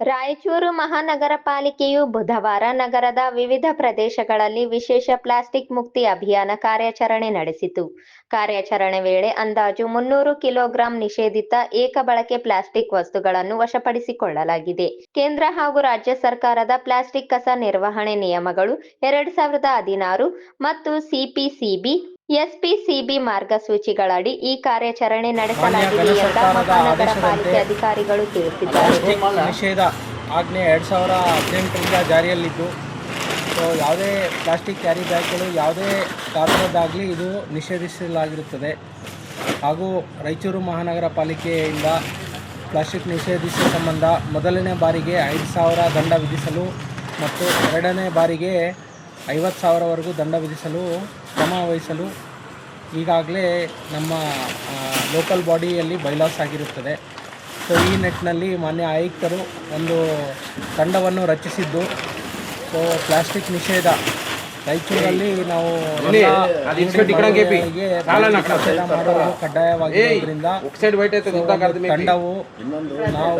ರಾಯಚೂರು ಮಹಾನಗರ ಪಾಲಿಕೆಯು ಬುಧವಾರ ನಗರದ ವಿವಿಧ ಪ್ರದೇಶಗಳಲ್ಲಿ ವಿಶೇಷ ಪ್ಲಾಸ್ಟಿಕ್ ಮುಕ್ತಿ ಅಭಿಯಾನ ಕಾರ್ಯಾಚರಣೆ ನಡೆಸಿತು. ಕಾರ್ಯಾಚರಣೆ ವೇಳೆ ಅಂದಾಜು 300 ಕಿಲೋಗ್ರಾಂ ನಿಷೇಧಿತ ಏಕ ಬಳಕೆ ಪ್ಲಾಸ್ಟಿಕ್ ವಸ್ತುಗಳನ್ನು ವಶಪಡಿಸಿಕೊಳ್ಳಲಾಗಿದೆ. ಕೇಂದ್ರ ಹಾಗೂ ರಾಜ್ಯ ಸರ್ಕಾರದ ಪ್ಲಾಸ್ಟಿಕ್ ಕಸ ನಿರ್ವಹಣೆ ನಿಯಮಗಳು 2016 ಮತ್ತು ಸಿಪಿಸಿಬಿ, ಎಸ್ಪಿಸಿಬಿ ಮಾರ್ಗಸೂಚಿಗಳಡಿ ಈ ಕಾರ್ಯಾಚರಣೆ ನಡೆಸಲಾಗಿದೆ ಎಂದು ಮಹಾನಗರ ಪಾಲಿಕೆ ಅಧಿಕಾರಿಗಳು ತಿಳಿಸಿದ್ದಾರೆ. ನಿಷೇಧ ಆಜ್ಞೆ 2018ರಿಂದ ಜಾರಿಯಲ್ಲಿದ್ದು, ಯಾವುದೇ ಪ್ಲಾಸ್ಟಿಕ್ ಕ್ಯಾರಿ ಬ್ಯಾಗ್ಗಳು ಯಾವುದೇ ಕಾರಣದ್ದಾಗಲಿ ಇದು ನಿಷೇಧಿಸಲಾಗಿರುತ್ತದೆ. ಹಾಗೂ ರಾಯಚೂರು ಮಹಾನಗರ ಪಾಲಿಕೆಯಿಂದ ಪ್ಲಾಸ್ಟಿಕ್ ನಿಷೇಧಿಸುವ ಸಂಬಂಧ ಮೊದಲನೇ ಬಾರಿಗೆ 5,000 ದಂಡ ವಿಧಿಸಲು ಮತ್ತು ಎರಡನೇ ಬಾರಿಗೆ 50,000ವರೆಗೂ ದಂಡ ವಿಧಿಸಲು ಕ್ರಮ ವಹಿಸಲು ಈಗಾಗಲೇ ನಮ್ಮ ಲೋಕಲ್ ಬಾಡಿಯಲ್ಲಿ ಬೈಲಾಸ್ ಆಗಿರುತ್ತದೆ. ಈ ನಿಟ್ಟಿನಲ್ಲಿ ಮಾನ್ಯ ಆಯುಕ್ತರು ಒಂದು ತಂಡವನ್ನು ರಚಿಸಿದ್ದು, ಪ್ಲಾಸ್ಟಿಕ್ ನಿಷೇಧ ರಾಯಚೂರಲ್ಲಿ ನಾವು ನಿಷೇಧ ಮಾಡುವುದು ಕಡ್ಡಾಯವಾಗಿರೋದ್ರಿಂದ ತಂಡವು ನಾವು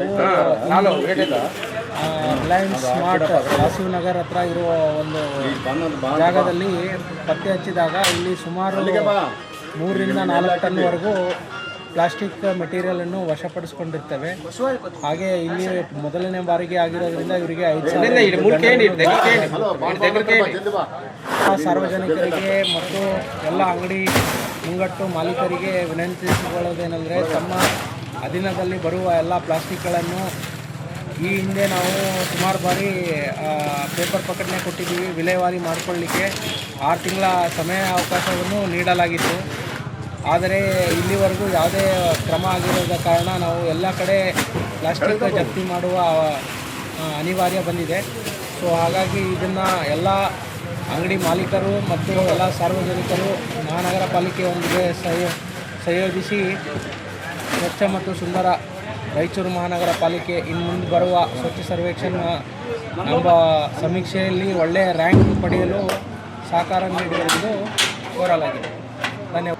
ರಿಲಯನ್ಸ್ ಸ್ಮಾರ್ಟ್ ವಾಸವಿ ನಗರ ಹತ್ರ ಇರುವ ಒಂದು ಜಾಗದಲ್ಲಿ ಪತ್ತೆ ಹಚ್ಚಿದಾಗ ಇಲ್ಲಿ ಸುಮಾರು 3ರಿಂದ 4 ಟನ್ವರೆಗೂ ಪ್ಲಾಸ್ಟಿಕ್ ಮೆಟೀರಿಯಲನ್ನು ವಶಪಡಿಸಿಕೊಂಡಿರ್ತೇವೆ. ಹಾಗೆ ಇಲ್ಲಿ ಮೊದಲನೇ ಬಾರಿಗೆ ಆಗಿರೋದ್ರಿಂದ ಇವರಿಗೆ 5,000 ಸಾರ್ವಜನಿಕರಿಗೆ ಮತ್ತು ಎಲ್ಲ ಅಂಗಡಿ ಮುಂಗಟ್ಟು ಮಾಲೀಕರಿಗೆ ವಿನಂತಿಸಿಕೊಳ್ಳೋದೇನೆಂದರೆ, ತಮ್ಮ ಅಧೀನದಲ್ಲಿ ಬರುವ ಎಲ್ಲ ಪ್ಲಾಸ್ಟಿಕ್ಗಳನ್ನು ಈ ಹಿಂದೆ ನಾವು ಸುಮಾರು ಬಾರಿ ಪೇಪರ್ ಪ್ರಕಟಣೆ ಕೊಟ್ಟಿದ್ದೀವಿ. ವಿಲೇವಾರಿ ಮಾಡಿಕೊಳ್ಳಲಿಕ್ಕೆ 6 ತಿಂಗಳ ಸಮಯ ಅವಕಾಶವನ್ನು ನೀಡಲಾಗಿತ್ತು. ಆದರೆ ಇಲ್ಲಿವರೆಗೂ ಯಾವುದೇ ಕ್ರಮ ಆಗಿರೋದ ಕಾರಣ ನಾವು ಎಲ್ಲ ಕಡೆ ಪ್ಲಾಸ್ಟಿಕ್ ಜಪ್ತಿ ಮಾಡುವ ಅನಿವಾರ್ಯ ಬಂದಿದೆ. ಹಾಗಾಗಿ ಇದನ್ನು ಎಲ್ಲ ಅಂಗಡಿ ಮಾಲೀಕರು ಮತ್ತು ಎಲ್ಲ ಸಾರ್ವಜನಿಕರು ಮಹಾನಗರ ಪಾಲಿಕೆಯೊಂದಿಗೆ ಸಂಯೋಜಿಸಿ ಸ್ವಚ್ಛ ಮತ್ತು ಸುಂದರ ರಾಯಚೂರು ಮಹಾನಗರ ಪಾಲಿಕೆ ಇನ್ನು ಮುಂದೆ ಬರುವ ಸ್ವಚ್ಛ ಸರ್ವೇಕ್ಷಣ್ ಎಂಬ ಸಮೀಕ್ಷೆಯಲ್ಲಿ ಒಳ್ಳೆಯ ರ್ಯಾಂಕ್ ಪಡೆಯಲು ಸಹಕಾರ ನೀಡುವುದು ಕೋರಲಾಗಿದೆ. ಧನ್ಯವಾದ.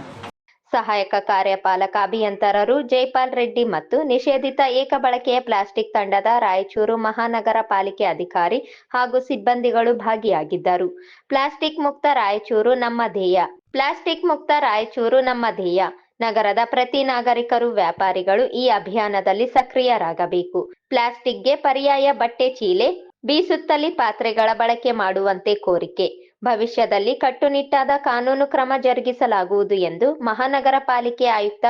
ಸಹಾಯಕ ಕಾರ್ಯಪಾಲಕ ಅಭಿಯಂತರರು ಜೈಪಾಲ್ ರೆಡ್ಡಿ ಮತ್ತು ನಿಷೇಧಿತ ಏಕ ಬಳಕೆಯ ಪ್ಲಾಸ್ಟಿಕ್ ತಂಡದ ರಾಯಚೂರು ಮಹಾನಗರ ಪಾಲಿಕೆ ಅಧಿಕಾರಿ ಹಾಗೂ ಸಿಬ್ಬಂದಿಗಳು ಭಾಗಿಯಾಗಿದ್ದರು. ಪ್ಲಾಸ್ಟಿಕ್ ಮುಕ್ತ ರಾಯಚೂರು ನಮ್ಮ ಧ್ಯೇಯ. ಪ್ಲಾಸ್ಟಿಕ್ ಮುಕ್ತ ರಾಯಚೂರು ನಮ್ಮ ಧ್ಯೇಯ. ನಗರದ ಪ್ರತಿ ನಾಗರಿಕರು, ವ್ಯಾಪಾರಿಗಳು ಈ ಅಭಿಯಾನದಲ್ಲಿ ಸಕ್ರಿಯರಾಗಬೇಕು. ಪ್ಲಾಸ್ಟಿಕ್ಗೆ ಪರ್ಯಾಯ ಬಟ್ಟೆ ಚೀಲೆ, ಬೀಸುತ್ತಲಿ ಪಾತ್ರೆಗಳ ಬಳಕೆ ಮಾಡುವಂತೆ ಕೋರಿಕೆ. ಭವಿಷ್ಯದಲ್ಲಿ ಕಟ್ಟುನಿಟ್ಟಾದ ಕಾನೂನು ಕ್ರಮ ಜರುಗಿಸಲಾಗುವುದು ಎಂದು ಮಹಾನಗರ ಪಾಲಿಕೆ ಆಯುಕ್ತ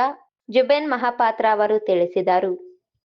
ಜುಬೇನ್ ಮಹಾಪಾತ್ರ ಅವರು ತಿಳಿಸಿದರು.